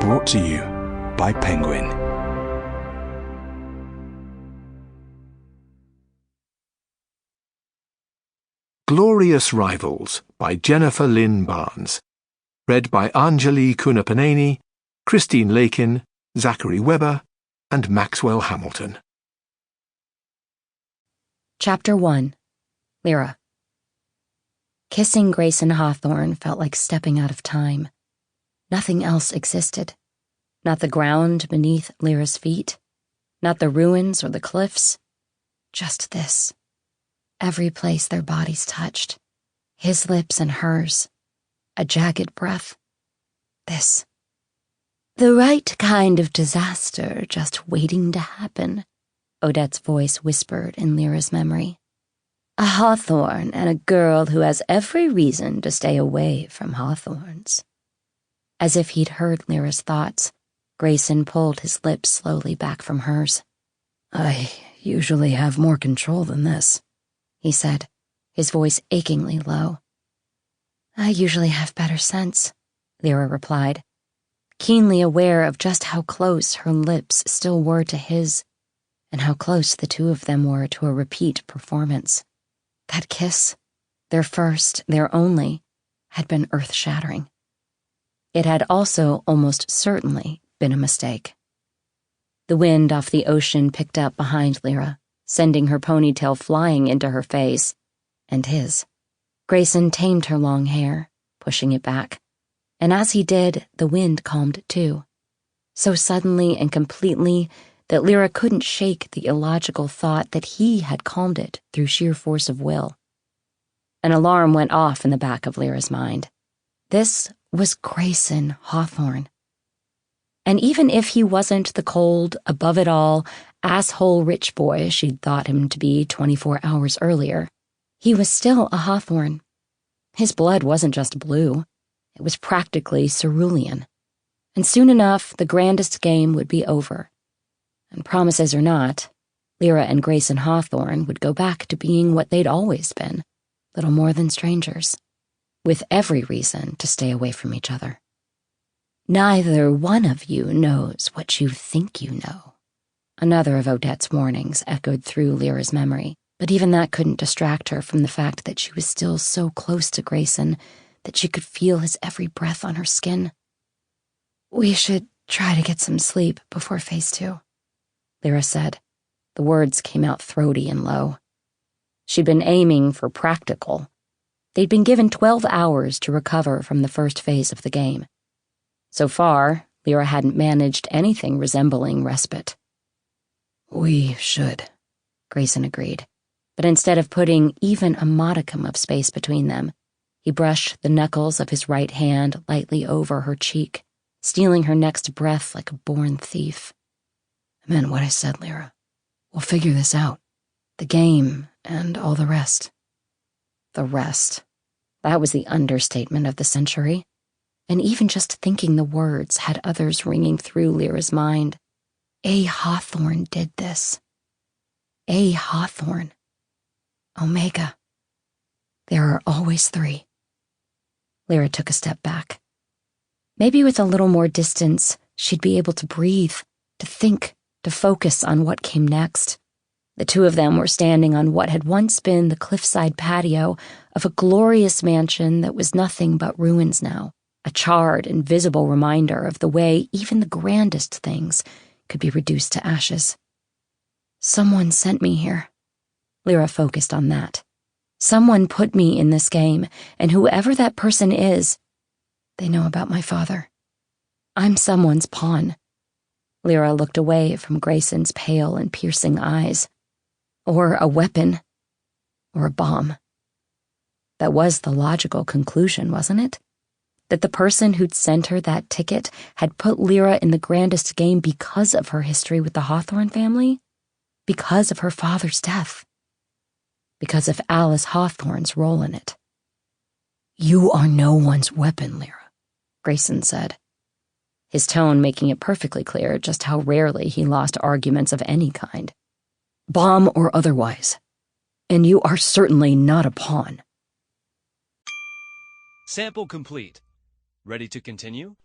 Brought to you by Penguin. Glorious Rivals by Jennifer Lynn Barnes. Read by Anjali Kunapaneni, Christine Lakin, Zachary Webber, and Maxwell Hamilton. Chapter 1. Lyra. Kissing Grayson Hawthorne felt like stepping out of time. Nothing else existed. Not the ground beneath Lyra's feet, not the ruins or the cliffs. Just this. Every place their bodies touched. His lips and hers. A jagged breath. This. The right kind of disaster just waiting to happen, Odette's voice whispered in Lyra's memory. A Hawthorne and a girl who has every reason to stay away from Hawthorns. As if he'd heard Lyra's thoughts, Grayson pulled his lips slowly back from hers. I usually have more control than this, he said, his voice achingly low. I usually have better sense, Lyra replied, keenly aware of just how close her lips still were to his, and how close the two of them were to a repeat performance. That kiss, their first, their only, had been earth-shattering. It had also almost certainly been a mistake. The wind off the ocean picked up behind Lyra, sending her ponytail flying into her face, and his. Grayson tamed her long hair, pushing it back, and as he did, the wind calmed too, so suddenly and completely that Lyra couldn't shake the illogical thought that he had calmed it through sheer force of will. An alarm went off in the back of Lyra's mind. This was Grayson Hawthorne. And even if he wasn't the cold, above-it-all, asshole rich boy she'd thought him to be 24 hours earlier, he was still a Hawthorne. His blood wasn't just blue. It was practically cerulean. And soon enough, the grandest game would be over. And promises or not, Lyra and Grayson Hawthorne would go back to being what they'd always been, little more than strangers, with every reason to stay away from each other. Neither one of you knows what you think you know. Another of Odette's warnings echoed through Lyra's memory, but even that couldn't distract her from the fact that she was still so close to Grayson that she could feel his every breath on her skin. We should try to get some sleep before phase 2. Lyra said. The words came out throaty and low. She'd been aiming for practical. They'd been given 12 hours to recover from the first phase of the game. So far, Lyra hadn't managed anything resembling respite. We should, Grayson agreed. But instead of putting even a modicum of space between them, he brushed the knuckles of his right hand lightly over her cheek, stealing her next breath like a born thief. I meant what I said, Lyra. We'll figure this out. The game and all the rest. The rest. That was the understatement of the century. And even just thinking the words had others ringing through Lyra's mind. A Hawthorne did this. A Hawthorne. Omega. There are always 3. Lyra took a step back. Maybe with a little more distance, she'd be able to breathe, to think, to focus on what came next. The two of them were standing on what had once been the cliffside patio of a glorious mansion that was nothing but ruins now, a charred, invisible reminder of the way even the grandest things could be reduced to ashes. Someone sent me here. Lyra focused on that. Someone put me in this game, and whoever that person is, they know about my father. I'm someone's pawn. Lyra looked away from Grayson's pale and piercing eyes. Or a weapon. Or a bomb. That was the logical conclusion, wasn't it? That the person who'd sent her that ticket had put Lyra in the grandest game because of her history with the Hawthorne family? Because of her father's death. Because of Alice Hawthorne's role in it. You are no one's weapon, Lyra, Grayson said, his tone making it perfectly clear just how rarely he lost arguments of any kind. Bomb or otherwise. And you are certainly not a pawn. Sample complete. Ready to continue?